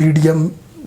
PDM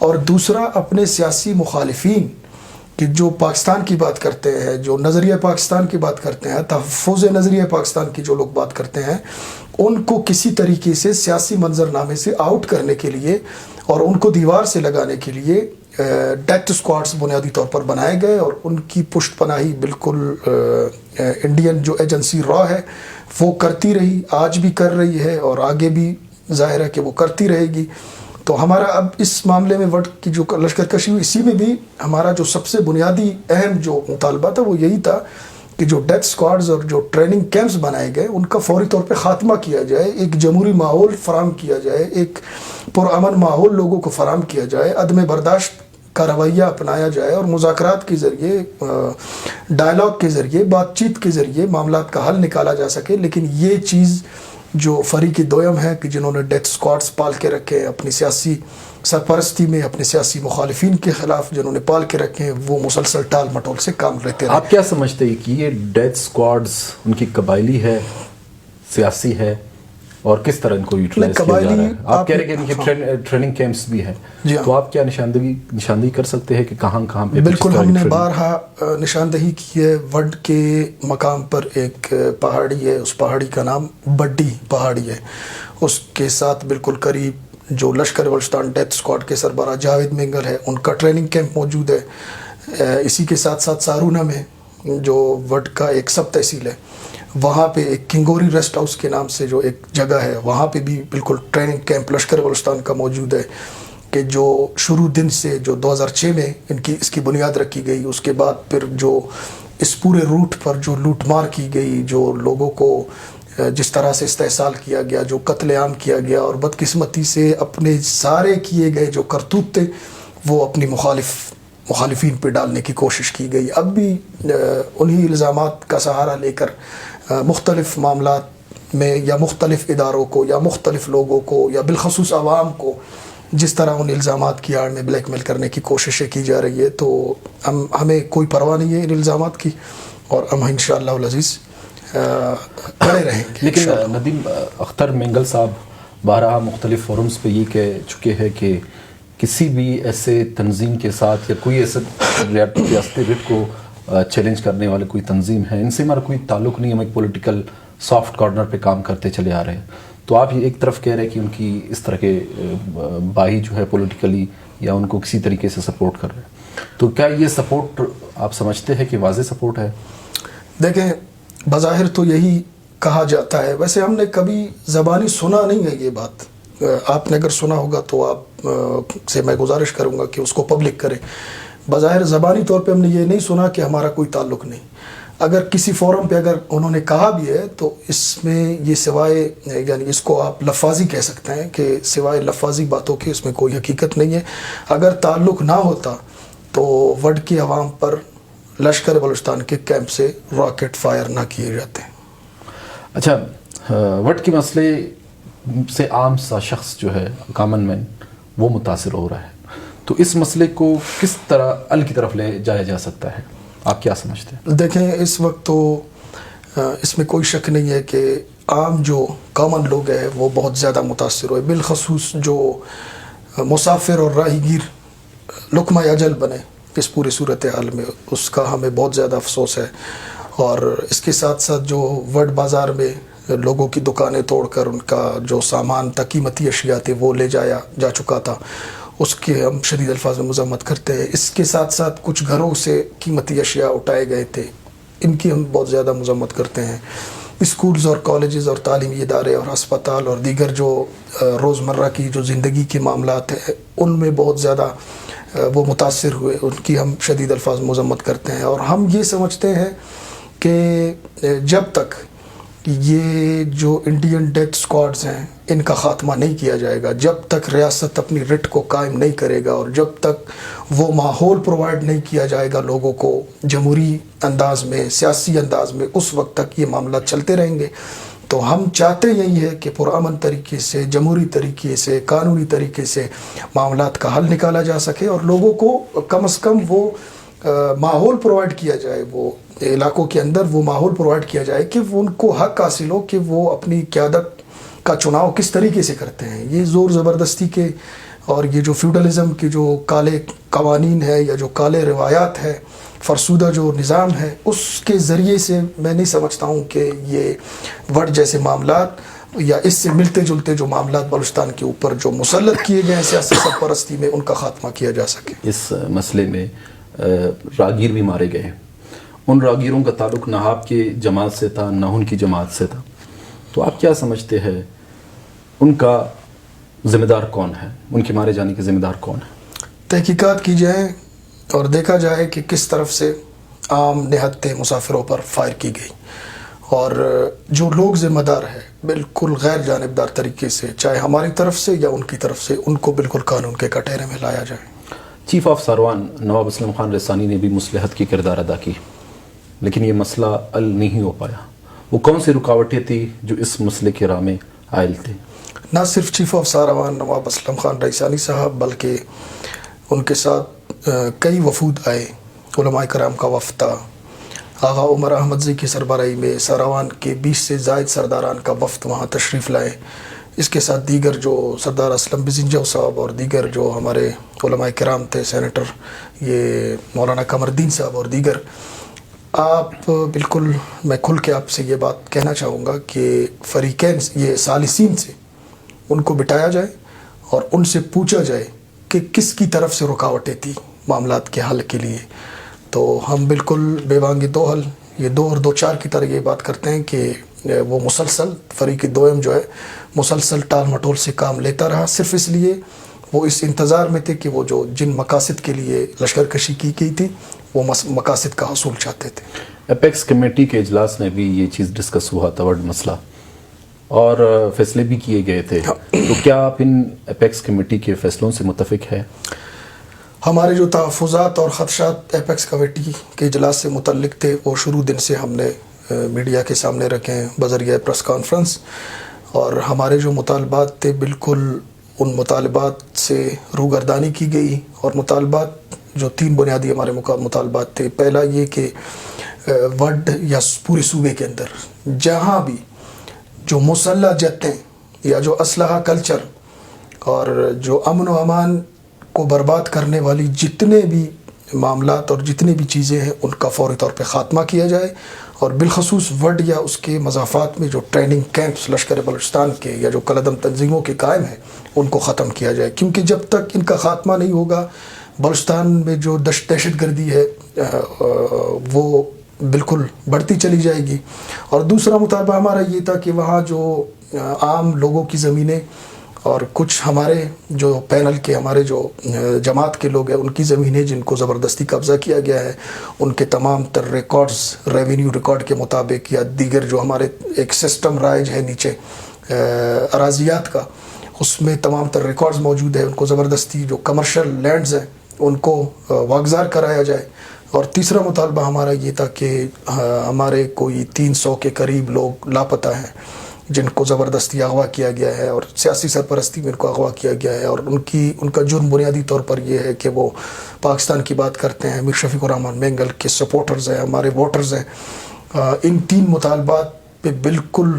اور دوسرا اپنے سیاسی مخالفین کہ جو پاکستان کی بات کرتے ہیں، جو نظریہ پاکستان کی بات کرتے ہیں، تحفظ نظریہ پاکستان کی جو لوگ بات کرتے ہیں، ان کو کسی طریقے سے سیاسی منظرنامے سے آؤٹ کرنے کے لیے اور ان کو دیوار سے لگانے کے لیے ڈیتھ اسکواڈز بنیادی طور پر بنائے گئے، اور ان کی پشت پناہی بالکل انڈین جو ایجنسی را ہے وہ کرتی رہی، آج بھی کر رہی ہے اور آگے بھی ظاہر ہے کہ وہ کرتی رہے گی۔ تو ہمارا اب اس معاملے میں وڈ کی جو لشکر کشی ہوئی، اسی میں بھی ہمارا جو سب سے بنیادی اہم جو مطالبہ تھا وہ یہی تھا کہ جو ڈیتھ اسکواڈز اور جو ٹریننگ کیمپس بنائے گئے ان کا فوری طور پہ خاتمہ کیا جائے، ایک جمہوری ماحول فراہم کیا جائے، ایک پرامن ماحول لوگوں کو فراہم کیا جائے، عدم برداشت کا رویہ اپنایا جائے اور مذاکرات کے ذریعے، ڈائلاگ کے ذریعے، بات چیت کے ذریعے معاملات کا حل نکالا جا سکے۔ لیکن یہ چیز جو فریق دویم ہے کہ جنہوں نے ڈیتھ اسکواڈز پال کے رکھے ہیں اپنی سیاسی سرپرستی میں، اپنے سیاسی مخالفین کے خلاف جنہوں نے پال کے رکھے ہیں، وہ مسلسل ٹال مٹول سے کام لیتے رہے۔ آپ کیا سمجھتے ہیں کہ یہ ڈیتھ اسکواڈز ان کی قبائلی ہے، سیاسی ہے، اور کس طرح ان کو یوٹیلائز کیا جا رہا ہے؟ آپ کہہ رہے ہیں کہ ان کے ٹریننگ کیمپس بھی ہیں، تو آپ کیا نشاندہی کر سکتے ہیں کہ کہاں کہاں پہ؟ بالکل، ہم نے بارہا نشاندہی کی ہے۔ وڈ کے مقام پر ایک پہاڑی ہے، اس پہاڑی کا نام بڈی پہاڑی ہے، اس کے ساتھ بالکل قریب جو لشکر بلوچستان ڈیتھ اسکواڈ کے سربراہ جاوید مینگل ہے، ان کا ٹریننگ کیمپ موجود ہے۔ اسی کے ساتھ ساتھ سارونہ میں جو وڈ کا ایک سب تحصیل ہے، وہاں پہ ایک کنگوری ریسٹ ہاؤس کے نام سے جو ایک جگہ ہے، وہاں پہ بھی بالکل ٹریننگ کیمپ لشکر بلوچستان کا موجود ہے کہ جو شروع دن سے جو 2006 میں اس کی بنیاد رکھی گئی، اس کے بعد پھر جو اس پورے روٹ پر جو لوٹ مار کی گئی، جو لوگوں کو جس طرح سے استحصال کیا گیا، جو قتل عام کیا گیا، اور بدقسمتی سے اپنے سارے کیے گئے جو کرتوت تھے وہ اپنی مخالفین پہ ڈالنے کی کوشش کی گئی۔ اب بھی انہی الزامات کا سہارا لے کر مختلف معاملات میں یا مختلف اداروں کو یا مختلف لوگوں کو یا بالخصوص عوام کو جس طرح ان الزامات کی آڑ میں بلیک میل کرنے کی کوششیں کی جا رہی ہے، تو ہمیں کوئی پرواہ نہیں ہے ان الزامات کی، اور ہم انشاءاللہ العزیز کھڑے رہیں گے۔ لیکن ندیم اختر مینگل صاحب بارہا مختلف فورمز پہ یہ کہہ چکے ہیں کہ کسی بھی ایسے تنظیم کے ساتھ یا کوئی ایسے ریاستی ریٹ کو چیلنج کرنے والے کوئی تنظیم ہے، ان سے ہمارا کوئی تعلق نہیں، ہم ایک پولیٹیکل سافٹ کارنر پہ کام کرتے چلے آ رہے ہیں۔ تو آپ یہ ایک طرف کہہ رہے ہیں کہ ان کی اس طرح کے بائی جو ہے پولیٹیکلی یا ان کو کسی طریقے سے سپورٹ کر رہے ہیں، تو کیا یہ سپورٹ آپ سمجھتے ہیں کہ واضح سپورٹ ہے؟ دیکھیں، بظاہر تو یہی کہا جاتا ہے، ویسے ہم نے کبھی زبانی سنا نہیں ہے یہ بات۔ آپ نے اگر سنا ہوگا تو آپ سے میں گزارش کروں گا کہ اس کو پبلک کریں۔ بظاہر زبانی طور پہ ہم نے یہ نہیں سنا کہ ہمارا کوئی تعلق نہیں۔ اگر کسی فورم پہ اگر انہوں نے کہا بھی ہے تو اس میں یہ سوائے، یعنی اس کو آپ لفاظی کہہ سکتے ہیں کہ سوائے لفاظی باتوں کے اس میں کوئی حقیقت نہیں ہے۔ اگر تعلق نہ ہوتا تو وڈ کی عوام پر لشکر بلوچستان کے کیمپ سے راکٹ فائر نہ کیے جاتے۔ اچھا، وڈ کے مسئلے سے عام سا شخص جو ہے، کامن مین، وہ متاثر ہو رہا ہے، تو اس مسئلے کو کس طرح حل کی طرف لے جایا جا سکتا ہے؟ آپ کیا سمجھتے ہیں؟ دیکھیں، اس وقت تو اس میں کوئی شک نہیں ہے کہ عام جو کامن لوگ ہیں وہ بہت زیادہ متاثر ہوئے، بالخصوص جو مسافر اور راہی گیر لقمہ اجل بنے اس پورے صورتحال میں، اس کا ہمیں بہت زیادہ افسوس ہے۔ اور اس کے ساتھ ساتھ جو وڈ بازار میں لوگوں کی دکانیں توڑ کر ان کا جو سامان تھا، قیمتی اشیاء تھے، وہ لے جایا جا چکا تھا، اس کے ہم شدید الفاظ میں مذمت کرتے ہیں۔ اس کے ساتھ ساتھ کچھ گھروں سے قیمتی اشیاء اٹھائے گئے تھے، ان کی ہم بہت زیادہ مذمت کرتے ہیں۔ اسکولز اور کالجز اور تعلیمی ادارے اور ہسپتال اور دیگر جو روزمرہ کی جو زندگی کے معاملات ہیں، ان میں بہت زیادہ وہ متاثر ہوئے، ان کی ہم شدید الفاظ مذمت کرتے ہیں۔ اور ہم یہ سمجھتے ہیں کہ جب تک یہ جو انڈین ڈیتھ اسکواڈز ہیں ان کا خاتمہ نہیں کیا جائے گا، جب تک ریاست اپنی رٹ کو قائم نہیں کرے گا، اور جب تک وہ ماحول پرووائڈ نہیں کیا جائے گا لوگوں کو جمہوری انداز میں، سیاسی انداز میں، اس وقت تک یہ معاملات چلتے رہیں گے۔ تو ہم چاہتے یہی ہے کہ پرامن طریقے سے، جمہوری طریقے سے، قانونی طریقے سے معاملات کا حل نکالا جا سکے، اور لوگوں کو کم از کم وہ ماحول پرووائڈ کیا جائے، وہ علاقوں کے اندر وہ ماحول پرووائڈ کیا جائے کہ وہ ان کو حق حاصل ہو کہ وہ اپنی قیادت کا چناؤ کس طریقے سے کرتے ہیں۔ یہ زور زبردستی کے اور یہ جو فیوڈلزم کے جو کالے قوانین ہے یا جو کالے روایات ہے، فرسودہ جو نظام ہے، اس کے ذریعے سے میں نہیں سمجھتا ہوں کہ یہ وڈ جیسے معاملات یا اس سے ملتے جلتے جو معاملات بلوچستان کے اوپر جو مسلط کیے گئے ہیں سیاسی سرپرستی میں، ان کا خاتمہ کیا جا سکے۔ اس مسئلے میں راگیر بھی مارے گئے، ان راگیروں کا تعلق نہ آپ کی جماعت سے تھا نہ ان کی جماعت سے تھا، تو آپ کیا سمجھتے ہیں ان کا ذمہ دار کون ہے، ان کے مارے جانے کے ذمہ دار کون ہے؟ تحقیقات کی جائیں اور دیکھا جائے کہ کس طرف سے عام نہتے مسافروں پر فائر کی گئی، اور جو لوگ ذمہ دار ہیں بالکل غیر جانبدار طریقے سے، چاہے ہماری طرف سے یا ان کی طرف سے، ان کو بالکل قانون کے کٹہرے میں لایا جائے۔ چیف آف ساروان نواب اسلم خان رسانی نے بھی مصلحت کی کردار ادا کی، لیکن یہ مسئلہ حل نہیں ہو پایا۔ وہ کون سی رکاوٹیں تھی جو اس مسئلے کے راہ میں عائل تھے؟ نہ صرف چیف آف ساروان نواب اسلم خان رئیسانی صاحب، بلکہ ان کے ساتھ کئی وفود آئے، علماء کرام کا وفد تھا، آغا عمر احمد زئی کی سربراہی میں ساروان کے 20 سے زائد سرداران کا وفد وہاں تشریف لائے۔ اس کے ساتھ دیگر جو سردار اسلم بزنجو صاحب اور دیگر جو ہمارے علماء کرام تھے، سینیٹر یہ مولانا قمر الدین صاحب اور دیگر۔ آپ بالکل میں کھل کے آپ سے یہ بات کہنا چاہوں گا کہ فریقین یہ ثالثین سے ان کو بٹھایا جائے اور ان سے پوچھا جائے کہ کس کی طرف سے رکاوٹیں تھیں معاملات کے حل کے لیے۔ تو ہم بالکل بے بانگ دو حل، یہ 2 اور 2 4 کی طرح یہ بات کرتے ہیں کہ وہ مسلسل فریق دوئم جو ہے مسلسل ٹال مٹول سے کام لیتا رہا، صرف اس لیے وہ اس انتظار میں تھے کہ وہ جو جن مقاصد کے لیے لشکر کشی کی گئی تھی وہ مقاصد کا حصول چاہتے تھے۔ اپیکس کمیٹی کے اجلاس میں بھی یہ چیز ڈسکس ہوا تھا، ورڈ مسئلہ، اور فیصلے بھی کیے گئے تھے، تو کیا آپ ان اپیکس کمیٹی کے فیصلوں سے متفق ہے؟ ہمارے جو تحفظات اور خدشات ایپیکس کمیٹی کے اجلاس سے متعلق تھے وہ شروع دن سے ہم نے میڈیا کے سامنے رکھے ہیں بذریعہ پریس کانفرنس، اور ہمارے جو مطالبات تھے بالکل ان مطالبات سے روگردانی کی گئی، اور مطالبات جو 3 بنیادی ہمارے مطالبات تھے۔ پہلا یہ کہ وڈ یا پورے صوبے کے اندر جہاں بھی جو مسلح جتیں یا جو اسلحہ کلچر اور جو امن و امان کو برباد کرنے والی جتنے بھی معاملات اور جتنی بھی چیزیں ہیں ان کا فوری طور پہ خاتمہ کیا جائے، اور بالخصوص وڈ یا اس کے مضافات میں جو ٹریننگ کیمپس لشکر بلوچستان کے یا جو کالعدم تنظیموں کے قائم ہیں ان کو ختم کیا جائے، کیونکہ جب تک ان کا خاتمہ نہیں ہوگا بلوچستان میں جو دہشت گردی ہے وہ بالکل بڑھتی چلی جائے گی۔ اور دوسرا مطالبہ ہمارا یہ تھا کہ وہاں جو عام لوگوں کی زمینیں اور کچھ ہمارے جو پینل کے ہمارے جو جماعت کے لوگ ہیں ان کی زمینیں جن کو زبردستی قبضہ کیا گیا ہے، ان کے تمام تر ریکارڈز ریونیو ریکارڈ کے مطابق یا دیگر جو ہمارے ایک سسٹم رائج ہے نیچے اراضیات کا، اس میں تمام تر ریکارڈز موجود ہیں، ان کو زبردستی جو کمرشل لینڈز ہیں ان کو واگزار کرایا جائے۔ اور تیسرا مطالبہ ہمارا یہ تھا کہ ہمارے کوئی 300 کے قریب لوگ لاپتہ ہیں جن کو زبردستی اغوا کیا گیا ہے اور سیاسی سرپرستی میں ان کو اغوا کیا گیا ہے، اور ان کا جرم بنیادی طور پر یہ ہے کہ وہ پاکستان کی بات کرتے ہیں، میر شفیق الرحمان مینگل کے سپورٹرز ہیں، ہمارے ووٹرز ہیں۔ ان 3 مطالبات پہ بالکل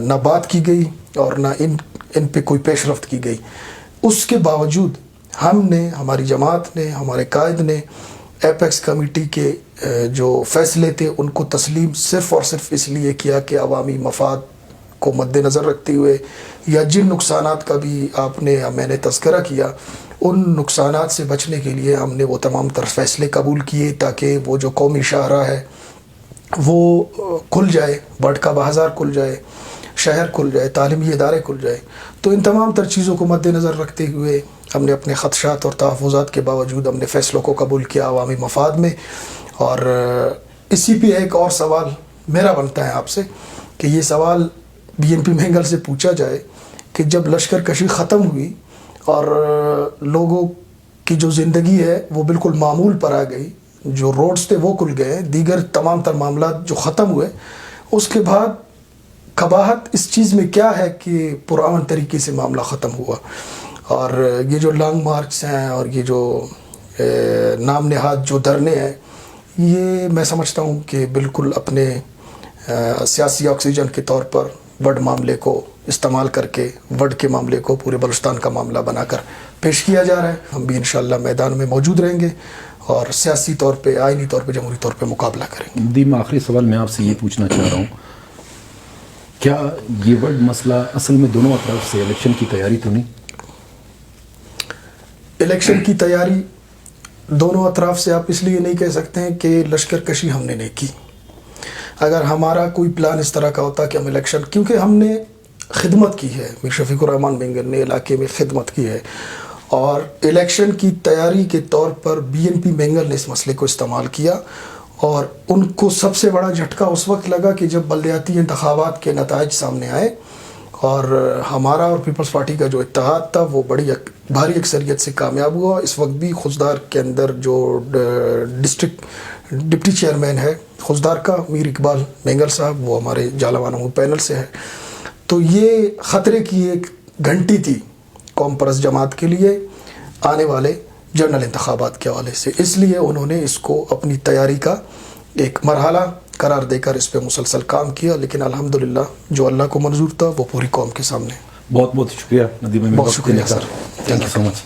نہ بات کی گئی اور نہ ان پہ کوئی پیش رفت کی گئی۔ اس کے باوجود ہم نے، ہماری جماعت نے، ہمارے قائد نے ایپیکس کمیٹی کے جو فیصلے تھے ان کو تسلیم صرف اور صرف اس لیے کیا کہ عوامی مفاد کو مد نظر رکھتے ہوئے یا جن نقصانات کا بھی آپ نے میں نے تذکرہ کیا ان نقصانات سے بچنے کے لیے ہم نے وہ تمام تر فیصلے قبول کیے تاکہ وہ جو قومی شاہراہ ہے وہ کھل جائے، وڈ کا بازار کھل جائے، شہر کھل جائے، تعلیمی ادارے کھل جائے۔ تو ان تمام تر چیزوں کو مد نظر رکھتے ہوئے ہم نے اپنے خدشات اور تحفظات کے باوجود ہم نے فیصلوں کو قبول کیا عوامی مفاد میں۔ اور اسی پہ ایک اور سوال میرا بنتا ہے آپ سے کہ یہ سوال BNP مینگل سے پوچھا جائے کہ جب لشکر کشی ختم ہوئی اور لوگوں کی جو زندگی ہے وہ بالکل معمول پر آ گئی، جو روڈز تھے وہ کھل گئے، دیگر تمام تر معاملات جو ختم ہوئے، اس کے بعد قباحت اس چیز میں کیا ہے کہ پرامن طریقے سے معاملہ ختم ہوا۔ اور یہ جو لانگ مارچ ہیں اور یہ جو نام نہاد جو دھرنے ہیں، یہ میں سمجھتا ہوں کہ بالکل اپنے سیاسی آکسیجن کے طور پر وڈ معاملے کو استعمال کر کے وڈ کے معاملے کو پورے بلوچستان کا معاملہ بنا کر پیش کیا جا رہا ہے. ہم بھی انشاءاللہ میدان میں موجود رہیں گے اور سیاسی طور پہ، آئینی طور پہ، جمہوری طور پہ مقابلہ کریں گے. ندیم، آخری سوال میں آپ سے یہ پوچھنا چاہ رہا ہوں، کیا یہ وڈ مسئلہ اصل میں دونوں اطراف سے الیکشن کی تیاری تو نہیں؟ الیکشن کی تیاری دونوں اطراف سے آپ اس لیے نہیں کہہ سکتے ہیں کہ لشکر کشی ہم نے نہیں کی. اگر ہمارا کوئی پلان اس طرح کا ہوتا کہ ہم الیکشن، کیونکہ ہم نے خدمت کی ہے، میر شفیق الرحمان بینگل نے علاقے میں خدمت کی ہے، اور الیکشن کی تیاری کے طور پر BNP بینگل نے اس مسئلے کو استعمال کیا، اور ان کو سب سے بڑا جھٹکا اس وقت لگا کہ جب بلدیاتی انتخابات کے نتائج سامنے آئے اور ہمارا اور پیپلز پارٹی کا جو اتحاد تھا وہ بڑی بھاری اکثریت سے کامیاب ہوا. اس وقت بھی خوزدار کے اندر جو ڈسٹرکٹ ڈپٹی چیئرمین ہے خوزدار کا، میر اقبال بینگل صاحب، وہ ہمارے جالوانوں پینل سے ہے. تو یہ خطرے کی ایک گھنٹی تھی قوم پرست جماعت کے لیے آنے والے جنرل انتخابات کے حوالے سے، اس لیے انہوں نے اس کو اپنی تیاری کا ایک مرحلہ قرار دے کر اس پہ مسلسل کام کیا. لیکن الحمدللہ جو اللہ کو منظور تھا وہ پوری قوم کے سامنے. بہت بہت شکریہ ندیم، بہت شکریہ سر. Thank you so much.